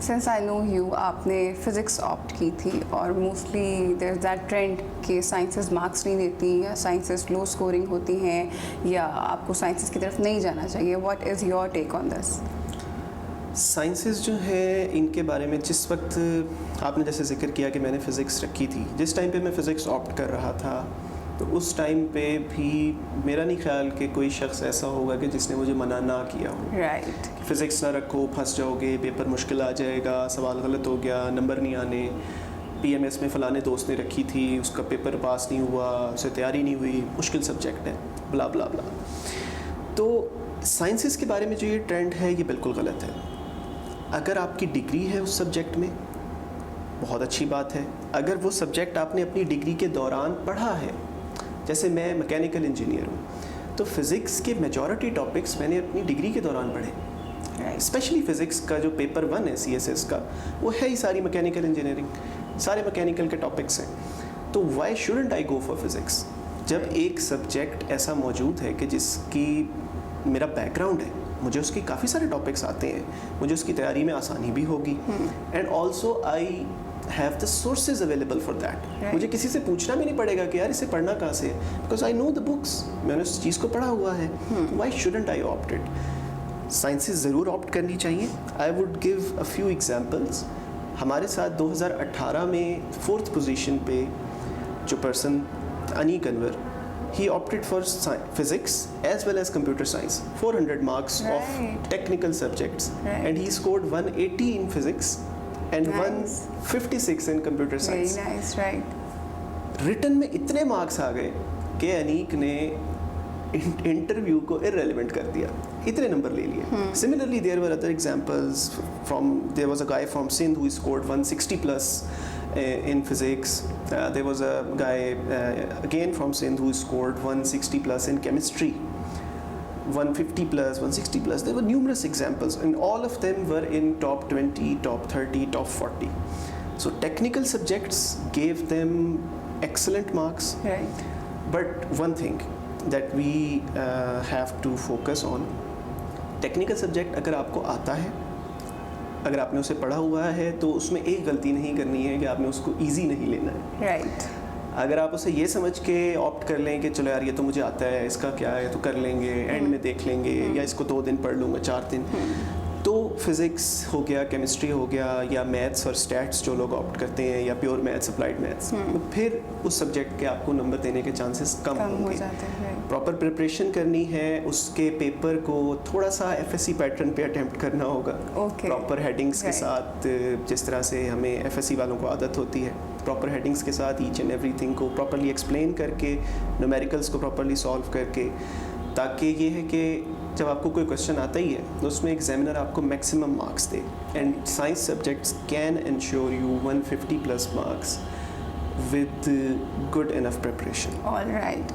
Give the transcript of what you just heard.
Since I know you, आपने physics opt की थी और mostly there is that trend कि साइंसेस मार्क्स नहीं देती या साइंसेस लो स्कोरिंग होती हैं या आपको साइंसेस की तरफ नहीं जाना चाहिए. What is your take on this? Sciences जो है इनके बारे में जिस वक्त आपने जैसे जिक्र किया कि मैंने फ़िज़िक्स रखी थी, जिस टाइम पे मैं फ़िज़िक्स ऑप्ट कर रहा था तो उस टाइम पे भी मेरा नहीं ख्याल कि कोई शख्स ऐसा होगा कि जिसने मुझे मना ना किया हो. राइट. फ़िज़िक्स ना रखो, फंस जाओगे, पेपर मुश्किल आ जाएगा, सवाल गलत हो गया, नंबर नहीं आने, पीएमएस में फ़लाने दोस्त ने रखी थी, उसका पेपर पास नहीं हुआ, उसे तैयारी नहीं हुई, मुश्किल सब्जेक्ट है, ब्ला ब्ला ब्ला. तो साइंसेस के बारे में जो ये ट्रेंड है ये बिल्कुल गलत है. अगर आपकी डिग्री है उस सब्जेक्ट में, बहुत अच्छी बात है. अगर वो सब्जेक्ट आपने अपनी डिग्री के दौरान पढ़ा है, जैसे मैं मैकेनिकल इंजीनियर हूँ, तो फ़िज़िक्स के मेजॉरिटी टॉपिक्स मैंने अपनी डिग्री के दौरान पढ़े. स्पेशली फ़िज़िक्स का जो पेपर 1 है CSS का, वो है ही सारी मैकेनिकल इंजीनियरिंग, सारे मैकेनिकल के टॉपिक्स हैं. तो why shouldn't I go for physics जब एक सब्जेक्ट ऐसा मौजूद है कि जिसकी मेरा बैकग्राउंड है, मुझे उसके काफ़ी सारे टॉपिक्स आते हैं, मुझे उसकी तैयारी में आसानी भी होगी, and also I have the sources available for that. मुझे किसी से पूछना भी नहीं पड़ेगा कि यार इसे पढ़ना कहाँ से है, because I know the books, मैंने उस चीज़ को पढ़ा हुआ है. Why shouldn't I opt it? Sciences ज़रूर ऑप्ट करनी चाहिए. I would give a few examples. हमारे साथ 2018 में 4th पोजीशन पे जो person Aneek Anwar, he opted for physics as well as computer science, 400 marks of technical subjects, and he scored 180 in physics and 156 in computer science. Very nice, right. Written में इतने marks आ गए कि अनीक ने इंटरव्यू को irrelevant कर दिया, इतने नंबर ले लिए. Similarly, there were other examples. There was a guy from Sindh who scored 160 plus in physics. There was a guy again from Sindh who scored 160 plus in chemistry, 150 plus, 160 plus. There were numerous examples, and all of them were in top 20, top 30, top 40. So technical subjects gave them excellent marks. Right. But one thing that we have to focus on, technical subject अगर आपको आता है, अगर आपने उसे पढ़ा हुआ है, तो उसमें एक गलती नहीं करनी है कि आपने उसको इजी नहीं लेना है. राइट. अगर आप उसे ये समझ के ऑप्ट कर लें कि चलो यार ये तो मुझे आता है, इसका क्या है तो कर लेंगे, एंड में देख लेंगे, या इसको 2 दिन पढ़ लूँगा, 4 दिन, तो फिज़िक्स हो गया, केमिस्ट्री हो गया, या मैथ्स और स्टैट्स जो लोग ऑप्ट करते हैं, या प्योर मैथ्स, अप्लाइड मैथ्स, तो फिर उस सब्जेक्ट के आपको नंबर देने के चांसेस कम हो होंगे. जाते हैं. प्रॉपर प्रिपरेशन करनी है, उसके पेपर को थोड़ा सा FSC पैटर्न पे अटेम्प्ट करना होगा. प्रॉपर हेडिंग्स के साथ, जिस तरह से हमें FSC वालों को आदत होती है, प्रॉपर हेडिंग्स के साथ ईच एंड एवरीथिंग को प्रॉपरली एक्सप्लेन करके, न्यूमेरिकल्स को प्रॉपरली सॉल्व करके, ताकि ये है कि जब आपको कोई क्वेश्चन आता ही है तो उसमें एग्जामिनर आपको maximum marks they. And science subjects can ensure you 150 plus marks with good enough preparation. All right.